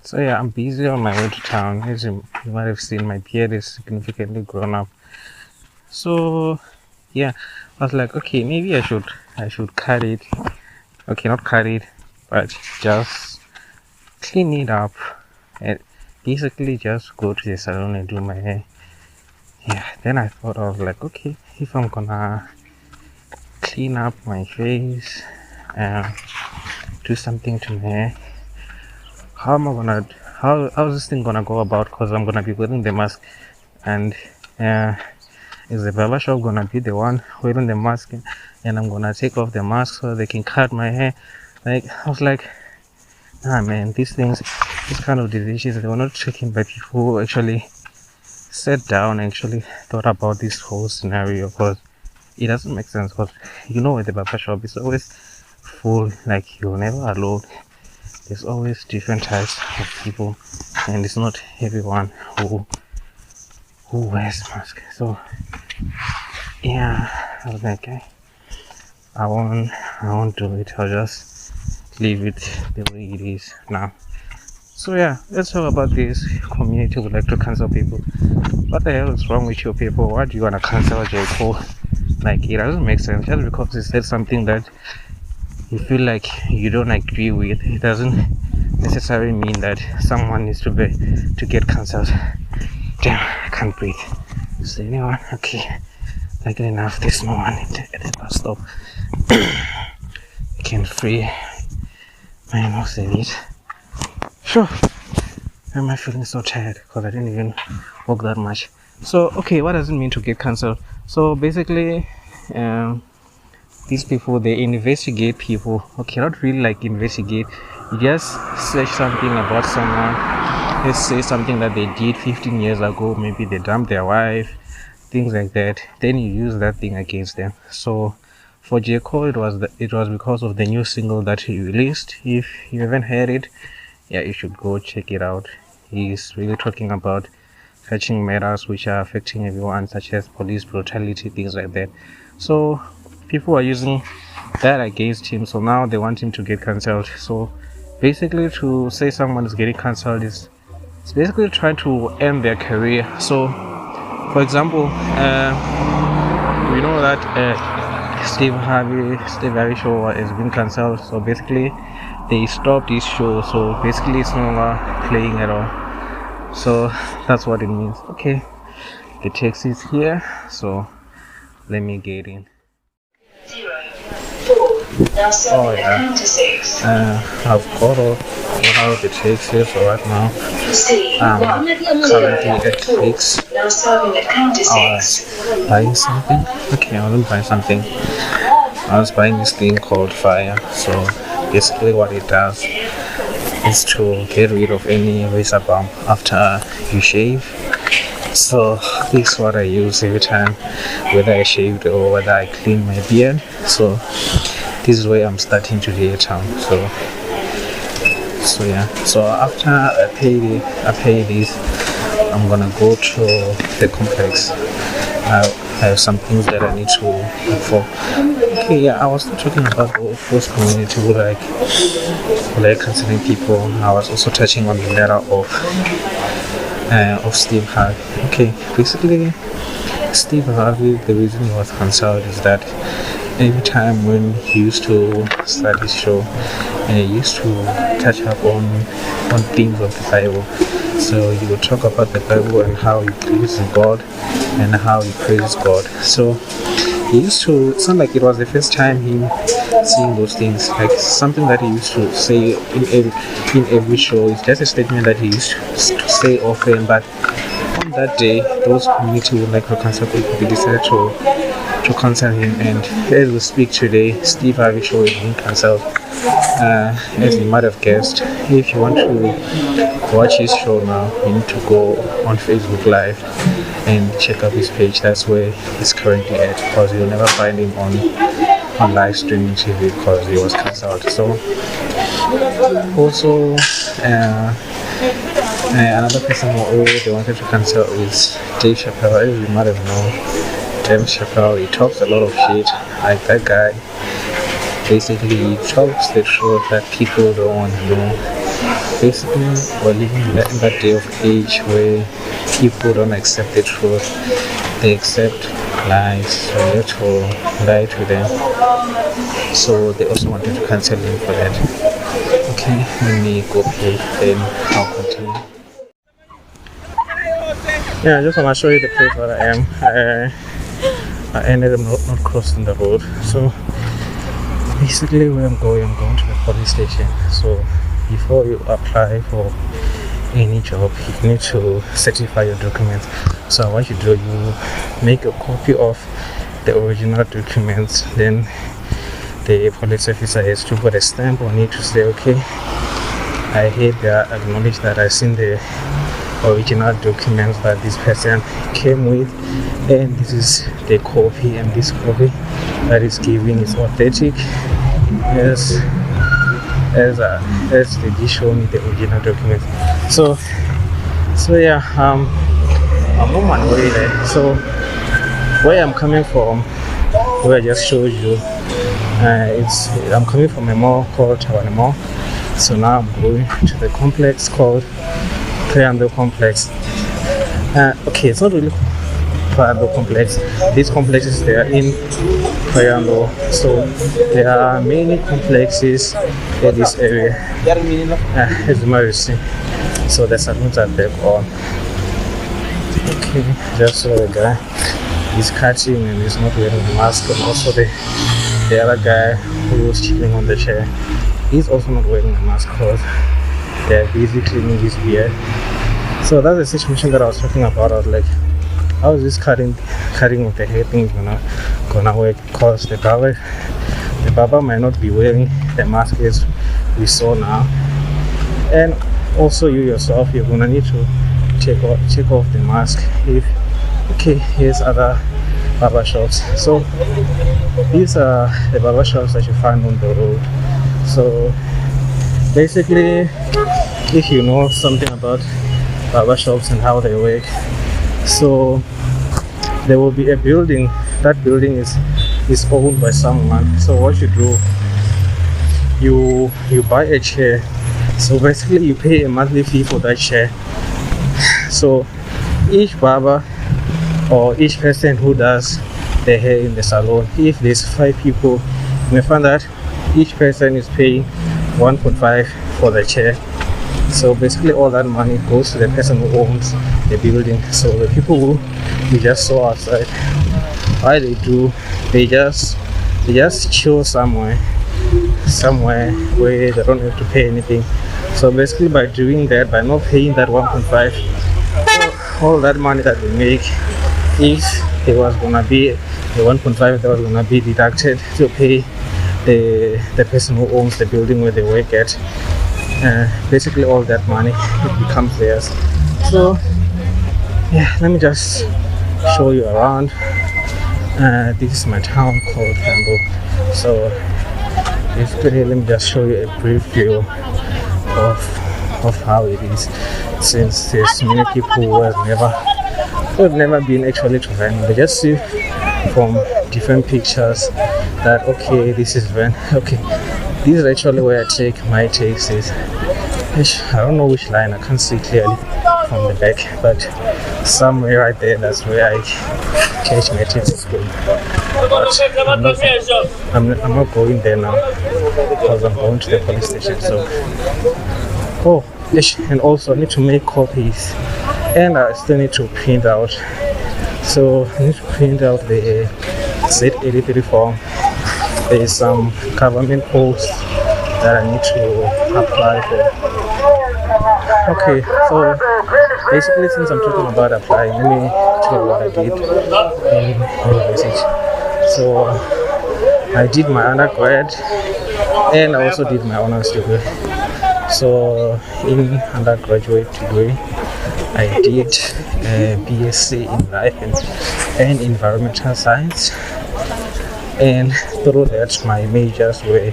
So yeah, I'm busy on my way to town. As you might have seen, my beard is significantly grown up. So yeah, I was like, okay, maybe I should cut it. Okay, not cut it, but just clean it up and basically just go to the salon and do my hair. Yeah, then I thought, I was like, okay, if I'm gonna clean up my face and do something to my hair, how am I gonna how's this thing gonna go about? Because I'm gonna be wearing the mask, and uh, is the barber shop gonna be the one wearing the mask, and I'm gonna take off the mask so they can cut my hair? Like, I was like, ah man, these kind of decisions, they were not taken by people who actually sat down and actually thought about this whole scenario. Because it doesn't make sense, because at the barber shop is always full, like you're never alone. There's always different types of people, and it's not everyone who wears mask. So yeah, I was like, I won't do it. I'll just leave it the way it is now. So yeah, let's talk about this community would like to cancel people. What the hell is wrong with you people? Why do you want to cancel J. Cole? Like, it doesn't make sense. Just because he said something that you feel like you don't agree with, it doesn't necessarily mean that someone needs to get cancelled. Damn, I can't breathe. Is there anyone? Okay, I get enough. There's no one at the bus stop. I can free my nose a bit. Sure. Why am I feeling so tired? Because I didn't even walk that much. So okay, what does it mean to get cancelled? So basically, these people, they investigate people. Okay, not really like investigate. You just search something about someone. Let's say something that they did 15 years ago. Maybe they dumped their wife, things like that. Then you use that thing against them. So for J. Cole, it was because of the new single that he released. If you haven't heard it, yeah, you should go check it out. He's really talking about touching matters which are affecting everyone, such as police brutality, things like that. So people are using that against him. So now they want him to get cancelled. So basically, to say someone is getting cancelled is basically trying to end their career. So for example, we know that Steve Harvey show has been cancelled. So basically, they stopped his show. So basically, it's no longer playing at all. So that's what it means. Okay, the text is here. So let me get in. 0, 4, now serving at counter 6. I've got all the text here. So right now, currently at 6. Now serving at counter 6. Buying something? Okay, I wasn't buying something. I was buying this thing called Fire. So basically what it does is to get rid of any razor bump after you shave. So this is what I use every time, whether I shaved or whether I clean my beard. So this is where I'm starting to get town. So yeah. So after I pay this, I'm gonna go to the complex. I have some things that I need to look for. Okay, yeah, I was not talking about those community who like canceling people. I was also touching on the matter of Steve Harvey. Okay, basically, Steve Harvey, the reason he was cancelled is that every time when he used to start his show, he used to touch up on things of the Bible. So he would talk about the Bible and how he believes in God and how he praises God. So he used to, it's not like it was the first time him seeing those things, like something that he used to say in every show. It's just a statement that he used to say often, but on that day, those community would like to cancel people. They decided to cancel him, and as we speak today, Steve Harvey show is being cancelled. As you might have guessed, if you want to watch his show now, you need to go on Facebook Live and check out his page. That's where he's currently at, because you'll never find him on live streaming TV because he was cancelled. So also another person who they wanted to cancel is Dave Chappelle. As you might have known, Dave Chappelle, he talks a lot of shit. Like, that guy basically talks the truth that people don't want to know. basically we're living in that day of age where people don't accept the truth, they accept lies, so you have to lie to them. So they also wanted to cancel him for that. Okay, let me go play, then I'll continue. Yeah, I just want to show you the place where I am. I ended up not crossing the road. So basically where I'm going to the police station. So before you apply for any job, you need to certify your documents. So what you do, you make a copy of the original documents, then the police officer has to put a stamp on it to say, okay, I hereby acknowledge that I've seen the original documents that this person came with, and this is the copy, and this copy that is given is authentic as they did show me the original documents. So yeah, I'm on my way there. So where I'm coming from, where I just showed you, I'm coming from a mall called Tawane Mall. So now I'm going to the complex called Triangle Complex. Okay, it's not really Triangle Complex. These complexes, they are in Triangle. So there are many complexes in this area, as you might see. So the saloons are back on. Okay, just saw the guy. He's cutting and he's not wearing a mask, and also the other guy who was chilling on the chair, he's also not wearing a mask because they're busy cleaning his beard. So that's the situation that I was talking about. I was like, how is this cutting of the hair thing gonna work? Because the barber might not be wearing the mask as we saw now, and also you yourself, you're gonna need to take off the mask. Okay, here's other barber shops. So these are the barber shops that you find on the road. So basically, if you know something about barber shops and how they work, so there will be a building. That building is owned by someone. So what you do, you buy a chair. So basically you pay a monthly fee for that chair. So each barber or each person who does the hair in the salon, if there's 5 people, you may find that each person is paying 1.5 for the chair. So basically all that money goes to the person who owns the building. So the people who we just saw outside, why they do, they just chill somewhere where they don't have to pay anything. So basically by doing that, by not paying that 1.5, all that money that they make, if there was gonna be the 1.5 that was gonna be deducted to pay the person who owns the building where they work at, basically all that money, it becomes theirs. So yeah, let me just show you around. This is my town called Hamburg. So basically let me just show you a brief view of how it is, since there's many people who have never been actually to Van. They just see from different pictures that, okay, this is Van. Okay, this is actually where I take my taxis. I don't know which line, I can't see clearly from the back, but somewhere right there, that's where I catch my taxis going. I'm not going there now because I'm going to the police station. So and also I need to make copies, and I still need to print out. So I need to print out the Z83 form. There is some government posts that I need to apply for. Okay, so basically, since I'm talking about applying, let me tell you what I did in university. So I did my undergrad and I also did my honors degree. So in undergraduate degree, I did a BSc in Life and Environmental Science, and through that my majors were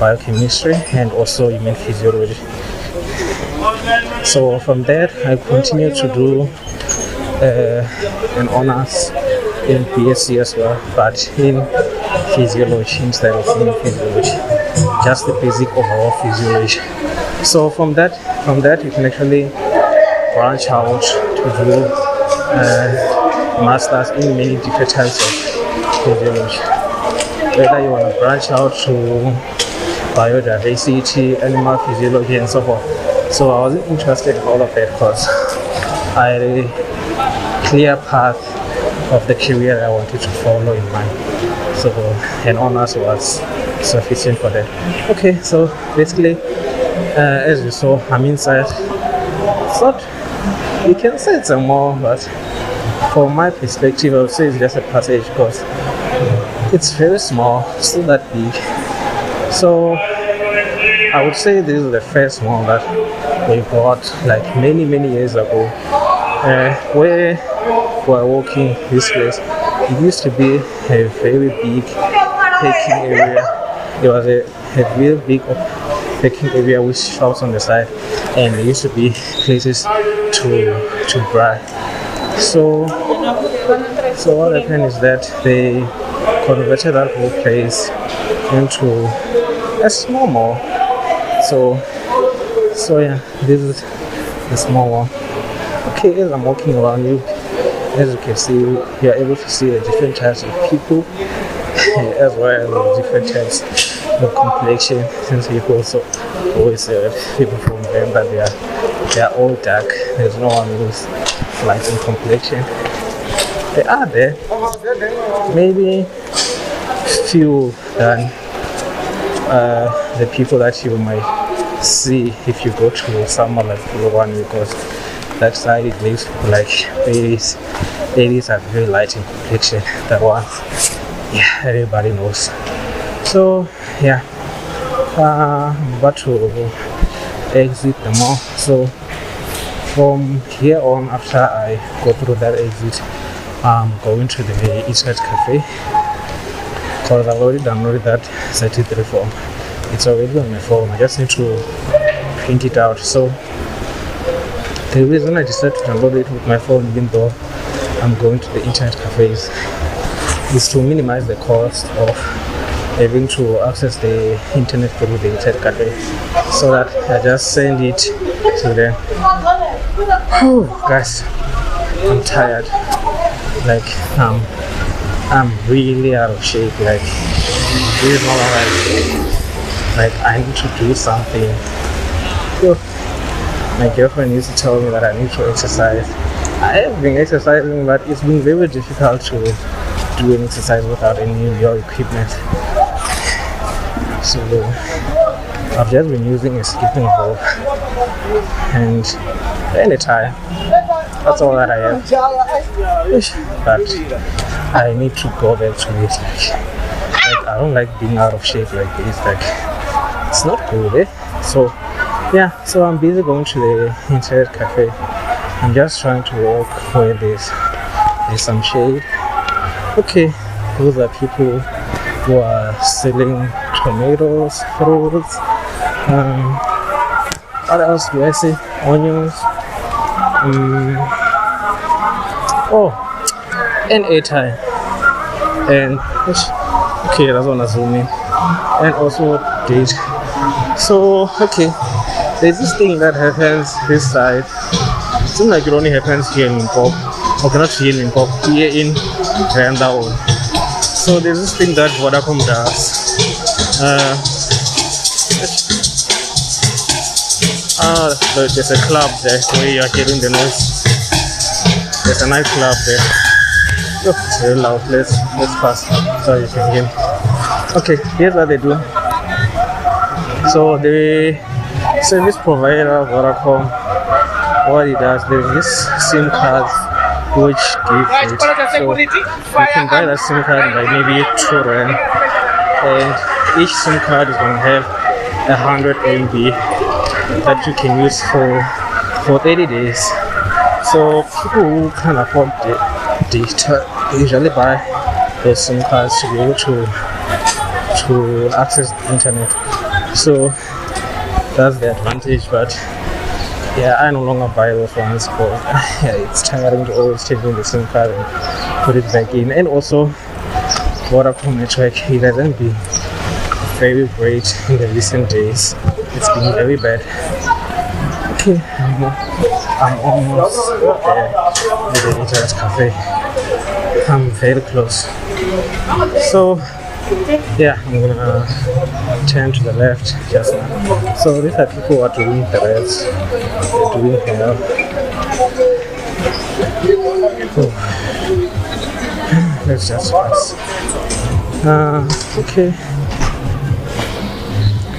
biochemistry and also human physiology. So from that I continued to do an honors in BSc as well, but in physiology instead of in physiology, just the basic overall physiology. So from that you can actually branch out to do masters in many different types of physiology. Whether you want to branch out to biodiversity, animal physiology, and so forth. So I wasn't interested in all of that because I had a clear path of the career I wanted to follow in mind. So an honors was sufficient for that. Okay, so basically, as you saw, I'm inside. It's not, you can say it's a mall, but from my perspective, I would say it's just a passage because it's very small, still that big. So I would say this is the first mall that we bought like many years ago. Where we're walking this place, it used to be a very big parking area. There was a real big parking area with shops on the side, and there used to be places to buy. So what happened is that they converted that whole place into a small mall. So yeah, this is the small one. Okay, as I'm walking around you, as you can see, you are able to see the different types of people as well as the different types of complexion. Since people also always say people from them that they are all dark. There's no one who's light in complexion. They are there, maybe few than the people that you might see if you go to somewhere like Polokwane, because that side it lives like ladies are very light in complexion. That one, yeah, everybody knows. So yeah, I'm about to exit the mall. So from here on, after I go through that exit, I'm going to the Internet Cafe because I've already downloaded that 33 form. It's already on my phone. I just need to print it out. So the reason I decided to download it with my phone, even though I'm going to the internet cafes, is to minimize the cost of having to access the internet through the internet cafe, so that I just send it to them. Oh, guys, I'm tired. Like I'm really out of shape. Like this is not alright. Like I need to do something. Yo, my girlfriend used to tell me that I need to exercise. I have been exercising, but it's been very difficult to do an exercise without any real equipment. So I've just been using a skipping rope and a tie. That's all that I have. But I need to go back to it. Like I don't like being out of shape like this. Like it's not good, eh? So yeah, so I'm busy going to the internet cafe. I'm just trying to walk where there's some shade. Okay, those are people who are selling tomatoes, fruits. What else do I see? Onions. And airtime. And okay, that's what I'm zooming. And also date. So okay, there's this thing that happens this side. It seems like it only happens here in Limpopo. Okay, not here in Limpopo, here in Rwanda. So there's this thing that Vodacom does. There's a club there where you are hearing the noise. There's a nightclub there. Oh, it's very loud. Let's pass so you can hear me. Okay, here's what they do. So the service provider Vodacom, what it does, there's this SIM card which give it. So you can buy that SIM card by maybe £2, and each SIM card is going to have 100 MB that you can use for 30 days. So people who can afford the data usually buy those SIM cards to be able to access the internet. So that's the advantage. But yeah, I no longer buy those ones because it's tiring to always take in the SIM card and put it back in. And also Vodacom network, it hasn't been very great in the recent days. It's been very bad. Okay, I'm almost there with the internet cafe. I'm very close. So yeah, I'm gonna turn to the left just now. So these are people who are doing the reds. They're doing hair. Oh. Let's just pass. Okay.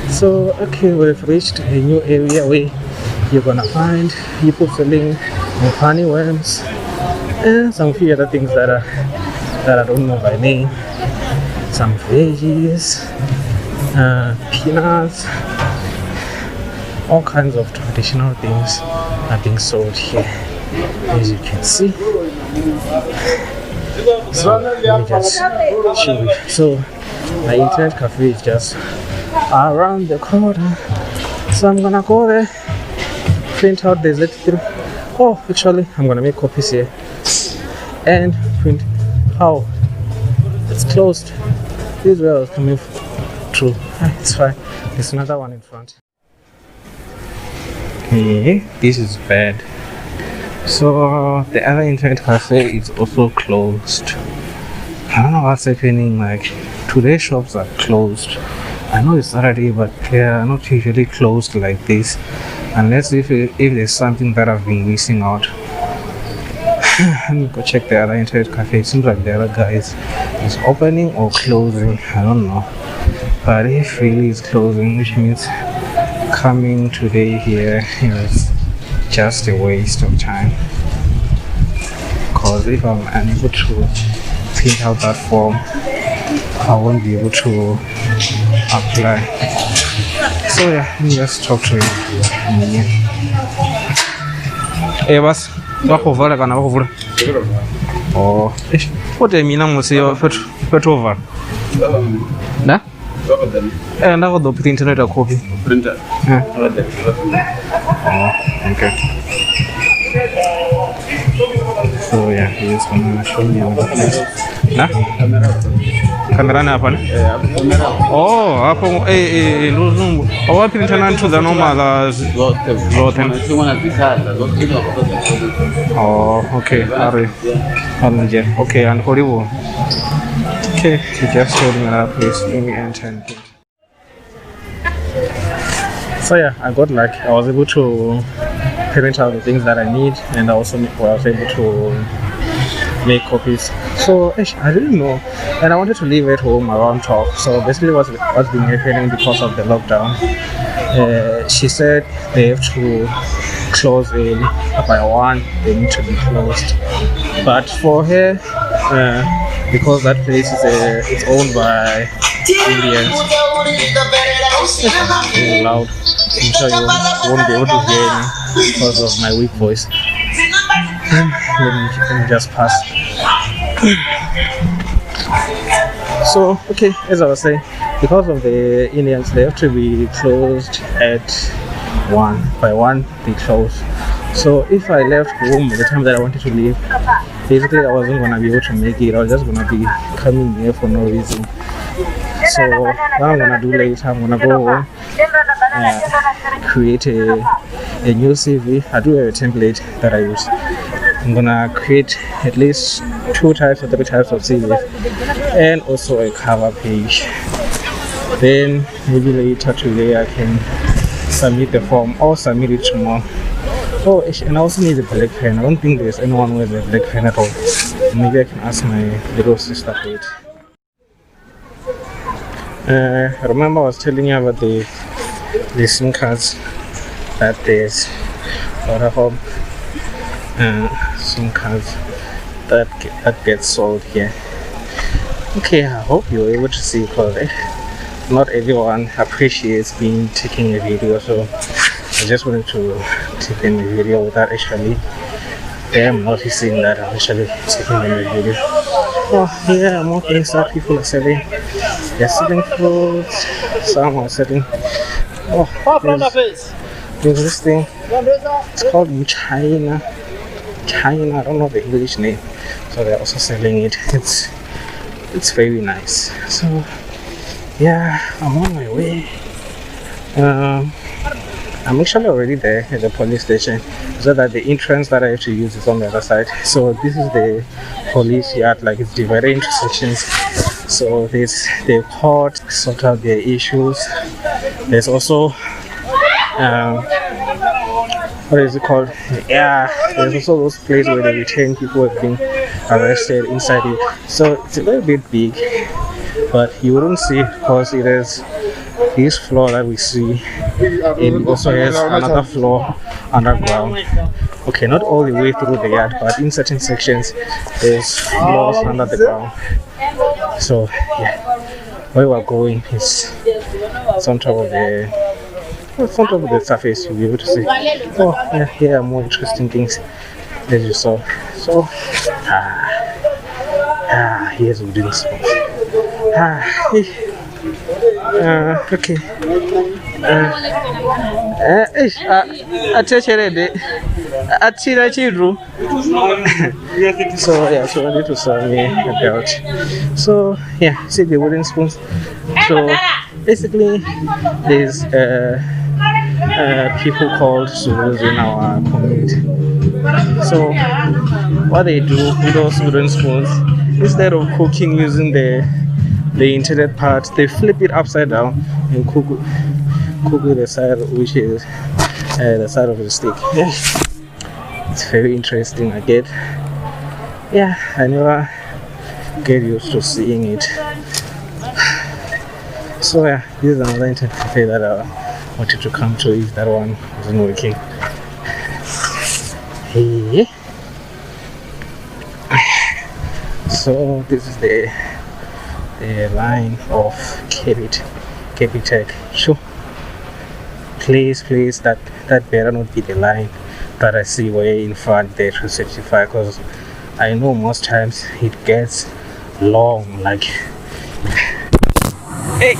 So okay, we've reached a new area where you're gonna find people selling honey worms and some few other things that I don't know by name. Some veggies, peanuts, all kinds of traditional things are being sold here, as you can see. So let me just show you. So my internet cafe is just around the corner, so I'm gonna go there, print out the Z3. Oh, actually I'm gonna make copies here and print. How? It's closed. This is where I was coming through. It's fine. There's another one in front. Okay, this is bad. So the other internet cafe is also closed. I don't know what's happening. Like, today's shops are closed. I know it's Saturday, but they are not usually closed like this, unless if there's something that I've been missing out. Let me go check the other internet cafe. It seems like the other guys is opening or closing. I don't know, but if really is closing, which means coming today here is just a waste of time, because if I'm unable to print out that form, I won't be able to apply. So yeah, let me just talk to him. Hey, boss. Wakovala kana wakovala. Oh, what I mean, I'm saying petrova. Na? And I got the printer a copy. Printer. Oh, okay. So yeah, he's gonna show you the place. Na? Camera na hapa. Oh, hapo luzungu. Awa printer na ntuza normal zote. Oh, okay. Okay, and horrible. Okay, he just showed me another place. Let me enter and print. So yeah, I was able to print out the things that I need, and I also was able to make copies. So I didn't know, and I wanted to leave at home around 12. So basically what's been happening because of the lockdown, she said they have to close in by 1, they need to be closed. But for her, because that place is it's owned by Indians, it's loud. I'm sure you won't be able to hear me because of my weak voice. Let me just pass. So okay, as I was saying, because of the Indians, they have to be closed at 1. By 1 they close. So if I left home the time that I wanted to leave, basically I wasn't gonna be able to make it. I was just gonna be coming here for no reason. So what I'm gonna do later, I'm gonna go home, create a new CV. I do have a template that I use. I'm gonna create at least 2 types or 3 types of CVs, and also a cover page. Then maybe later today I can submit the form or submit it tomorrow. Oh, and I also need a black pen. I don't think there's anyone with a black pen at all. Maybe I can ask my little sister for it. I remember I was telling you about the SIM cards that there's Vodafone SIM cards that get sold here. Okay, I hope you're able to see, because not everyone appreciates being taking a video, so I just wanted to take in the video without actually them noticing that I'm actually taking in the video. Oh yeah, I'm walking inside. People are selling. They're selling clothes. Some are selling. Oh, there's this thing. It's called China. I don't know the English name. So they're also selling it. It's very nice. So yeah, I'm on my way. Um, I'm actually already there at the police station, so that the entrance that I have to use is on the other side. So this is the police yard, like it's divided into sections. So they court sort out their issues. There's also what is it called? Yeah, there's also those places where they retain people who have been arrested inside it. So it's a little bit big, but you wouldn't see it because it is this floor that we see. It also has another floor underground. Okay, not all the way through the yard, but in certain sections there's floors under the ground. So yeah, where we're going is on top of the surface. You'll be able to see. Oh yeah, here are more interesting things as you saw. So here's wooden spoons. Okay. So yeah, so I need to serve me a belt. So yeah, see the wooden spoons. So basically, there's people called Zulus in our community. So what they do with those wooden spoons, instead of cooking using the intended part, they flip it upside down and cook with the side, which is the side of the stick. Yeah, it's very interesting. I never get used to seeing it. So yeah, this is another internet cafe that I wanted to come to if that one wasn't working. Hey. So this is the line of Capitec. Sure. Please, that better not be the line that I see way in front there to certify, because I know most times it gets long, like hey.